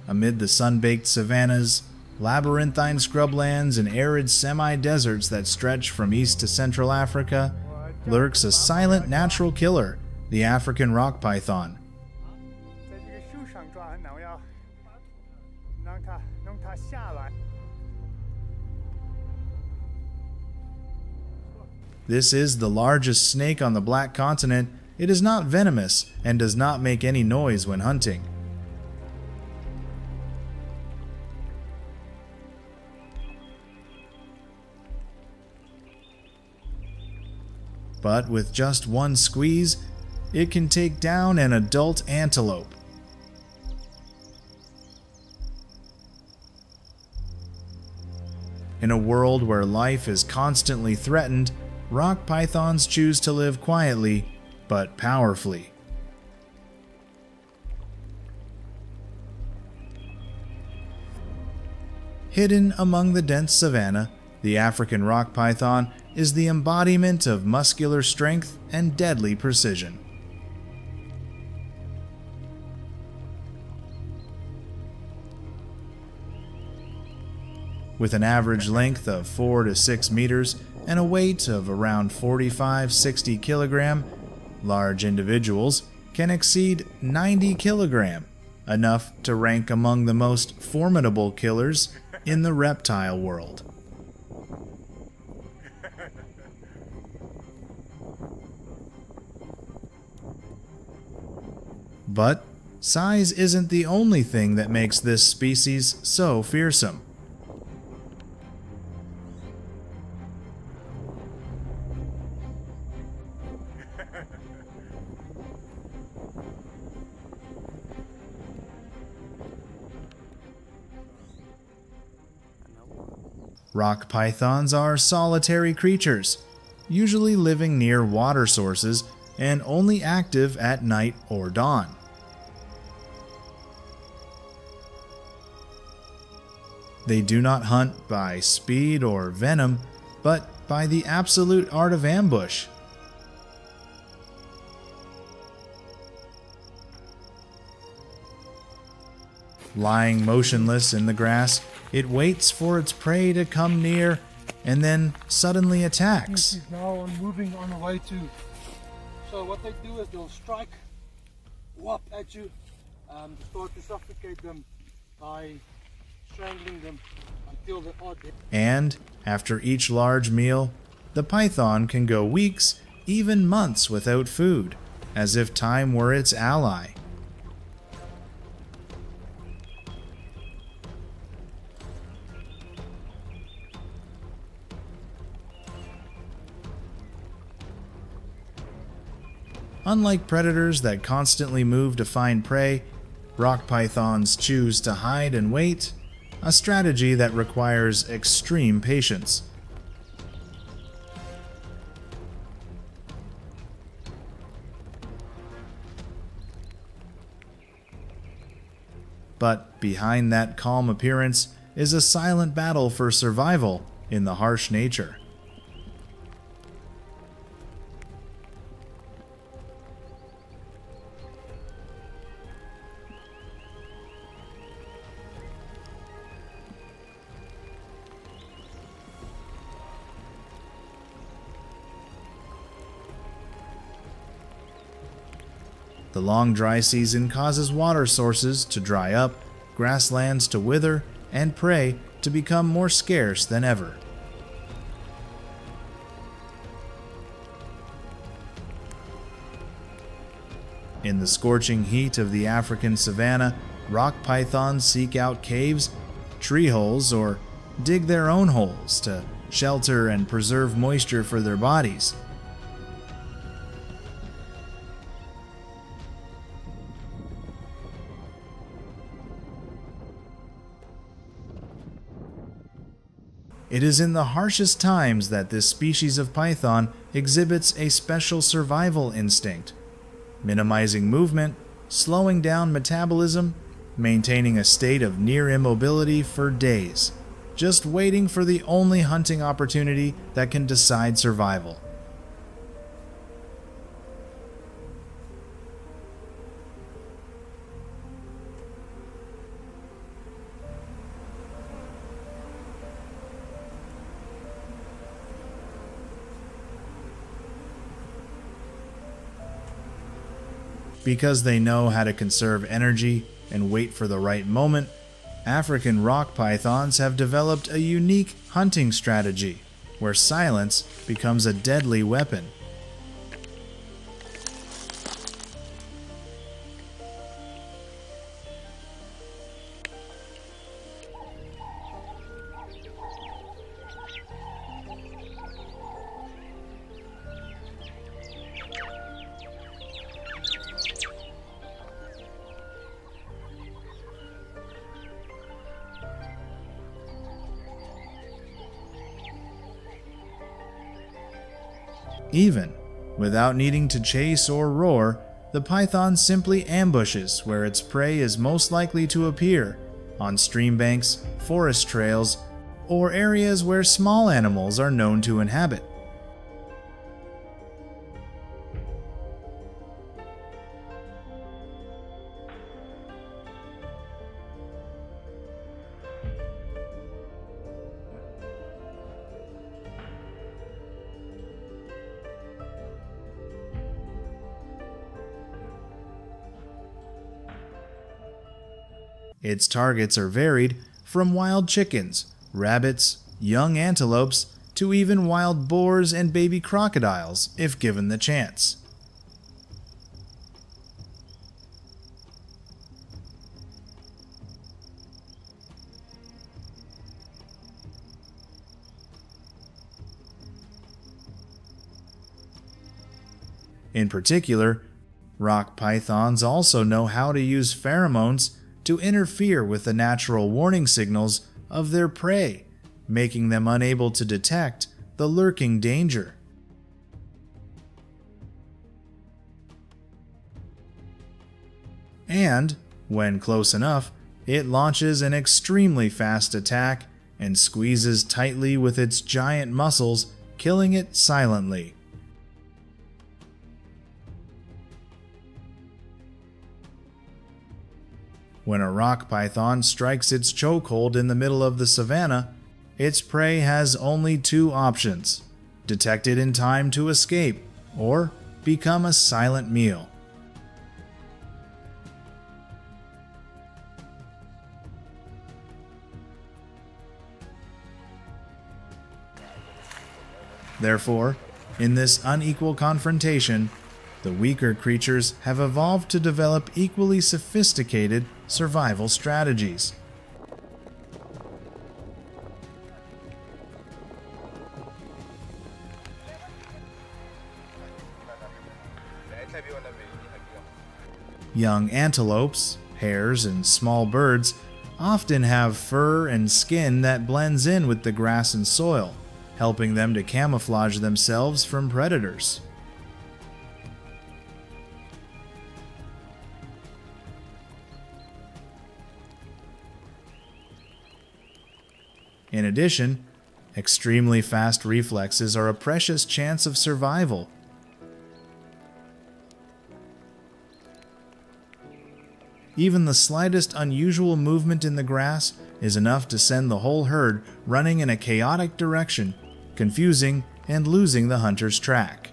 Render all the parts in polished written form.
Amid the sun-baked savannas, labyrinthine scrublands, and arid semi-deserts that stretch from east to central Africa, lurks a silent natural killer, the African rock python. This is the largest snake on the Black Continent. It is not venomous and does not make any noise when hunting. But with just one squeeze, it can take down an adult antelope. In a world where life is constantly threatened, rock pythons choose to live quietly, but powerfully. Hidden among the dense savanna, the African rock python is the embodiment of muscular strength and deadly precision. With an average length of 4 to 6 meters and a weight of around 45-60 kilogram, large individuals can exceed 90 kilogram, enough to rank among the most formidable killers in the reptile world. But size isn't the only thing that makes this species so fearsome. Rock pythons are solitary creatures, usually living near water sources and only active at night or dawn. They do not hunt by speed or venom, but by the absolute art of ambush. Lying motionless in the grass, it waits for its prey to come near and then suddenly attacks. He's now moving on the way to. So what they do is they'll strike, whop at you, start to suffocate them by strangling them until they are dead. And after each large meal, the python can go weeks, even months without food, as if time were its ally. Unlike predators that constantly move to find prey, rock pythons choose to hide and wait, a strategy that requires extreme patience. But behind that calm appearance is a silent battle for survival in the harsh nature. The long dry season causes water sources to dry up, grasslands to wither, and prey to become more scarce than ever. In the scorching heat of the African savanna, rock pythons seek out caves, tree holes, or dig their own holes to shelter and preserve moisture for their bodies. It is in the harshest times that this species of python exhibits a special survival instinct, minimizing movement, slowing down metabolism, maintaining a state of near immobility for days, just waiting for the only hunting opportunity that can decide survival. Because they know how to conserve energy and wait for the right moment, African rock pythons have developed a unique hunting strategy where silence becomes a deadly weapon. Even without needing to chase or roar, the python simply ambushes where its prey is most likely to appear, on stream banks, forest trails, or areas where small animals are known to inhabit. Its targets are varied from wild chickens, rabbits, young antelopes, to even wild boars and baby crocodiles if given the chance. In particular, rock pythons also know how to use pheromones to interfere with the natural warning signals of their prey, making them unable to detect the lurking danger. And, when close enough, it launches an extremely fast attack and squeezes tightly with its giant muscles, killing it silently. When a rock python strikes its chokehold in the middle of the savanna, its prey has only two options: detect it in time to escape, or become a silent meal. Therefore, in this unequal confrontation, the weaker creatures have evolved to develop equally sophisticated survival strategies. Young antelopes, hares, and small birds often have fur and skin that blends in with the grass and soil, helping them to camouflage themselves from predators. In addition, extremely fast reflexes are a precious chance of survival. Even the slightest unusual movement in the grass is enough to send the whole herd running in a chaotic direction, confusing and losing the hunter's track.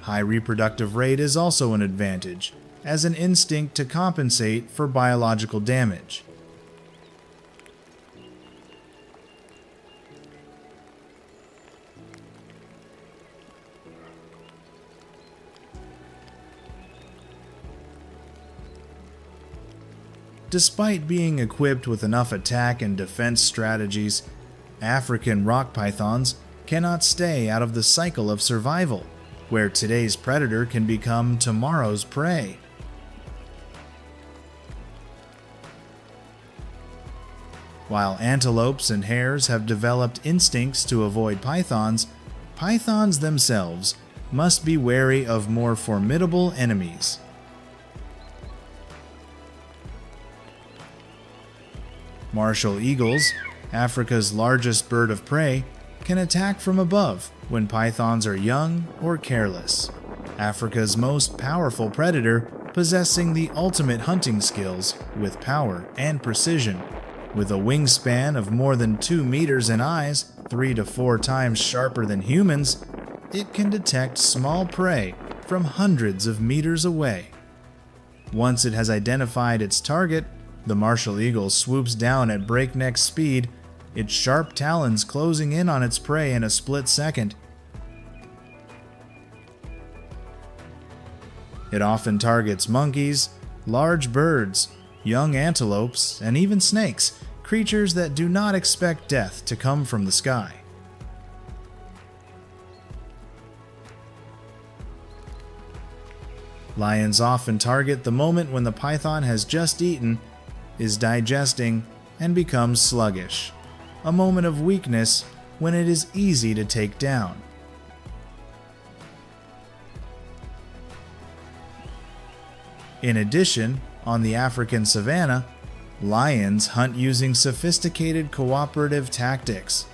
High reproductive rate is also an advantage, as an instinct to compensate for biological damage. Despite being equipped with enough attack and defense strategies, African rock pythons cannot stay out of the cycle of survival, where today's predator can become tomorrow's prey. While antelopes and hares have developed instincts to avoid pythons, pythons themselves must be wary of more formidable enemies. Martial eagles, Africa's largest bird of prey, can attack from above when pythons are young or careless. Africa's most powerful predator, possessing the ultimate hunting skills with power and precision. With a wingspan of more than 2 meters and eyes 3 to 4 times sharper than humans, it can detect small prey from hundreds of meters away. Once it has identified its target, the martial eagle swoops down at breakneck speed, its sharp talons closing in on its prey in a split second. It often targets monkeys, large birds, young antelopes, and even snakes, creatures that do not expect death to come from the sky. Lions often target the moment when the python has just eaten, is digesting, and becomes sluggish, a moment of weakness when it is easy to take down. In addition, on the African savanna, lions hunt using sophisticated cooperative tactics.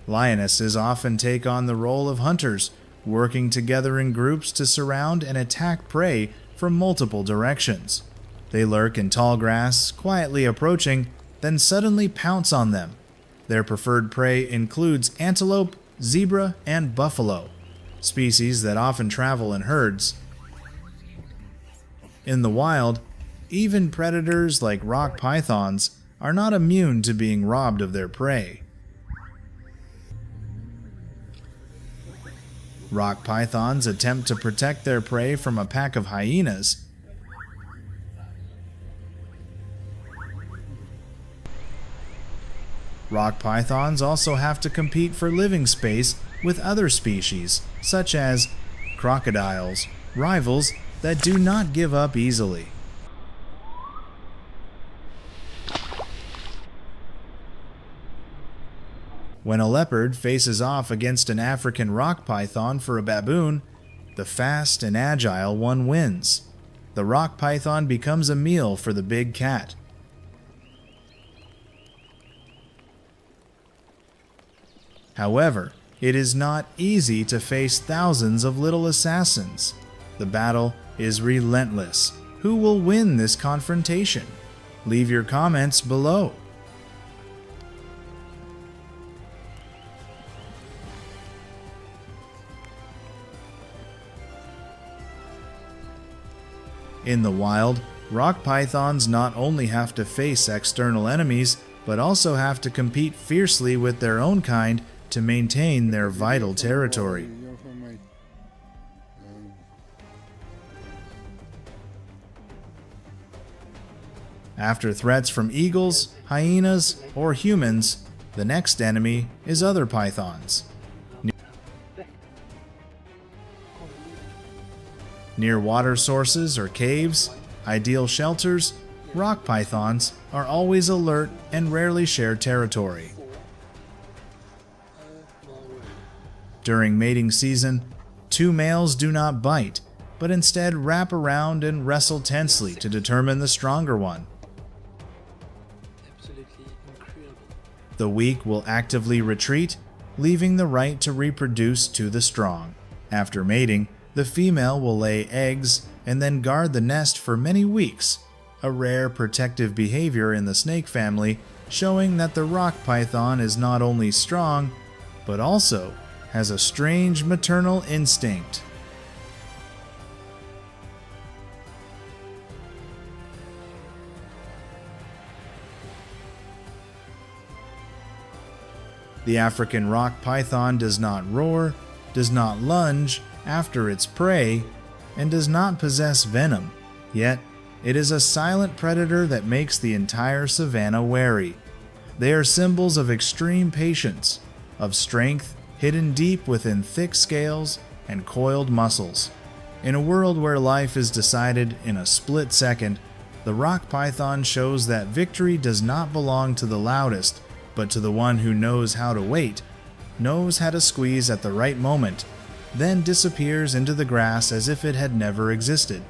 Lionesses often take on the role of hunters, working together in groups to surround and attack prey from multiple directions. They lurk in tall grass, quietly approaching, then suddenly pounce on them. Their preferred prey includes antelope, zebra, and buffalo, species that often travel in herds. In the wild, even predators like rock pythons are not immune to being robbed of their prey. Rock pythons attempt to protect their prey from a pack of hyenas. Rock pythons also have to compete for living space with other species, such as crocodiles, rivals that do not give up easily. When a leopard faces off against an African rock python for a baboon, the fast and agile one wins. The rock python becomes a meal for the big cat. However, it is not easy to face thousands of little assassins. The battle is relentless. Who will win this confrontation? Leave your comments below. In the wild, rock pythons not only have to face external enemies, but also have to compete fiercely with their own kind to maintain their vital territory. After threats from eagles, hyenas, or humans, the next enemy is other pythons. Near water sources or caves, ideal shelters, rock pythons are always alert and rarely share territory. During mating season, two males do not bite, but instead wrap around and wrestle tensely to determine the stronger one. The weak will actively retreat, leaving the right to reproduce to the strong. After mating, the female will lay eggs and then guard the nest for many weeks, a rare protective behavior in the snake family, showing that the rock python is not only strong, but also has a strange maternal instinct. The African rock python does not roar, does not lunge after its prey, and does not possess venom, yet it is a silent predator that makes the entire savanna wary. They are symbols of extreme patience, of strength hidden deep within thick scales and coiled muscles. In a world where life is decided in a split second, the rock python shows that victory does not belong to the loudest, but to the one who knows how to wait, knows how to squeeze at the right moment, then disappears into the grass as if it had never existed.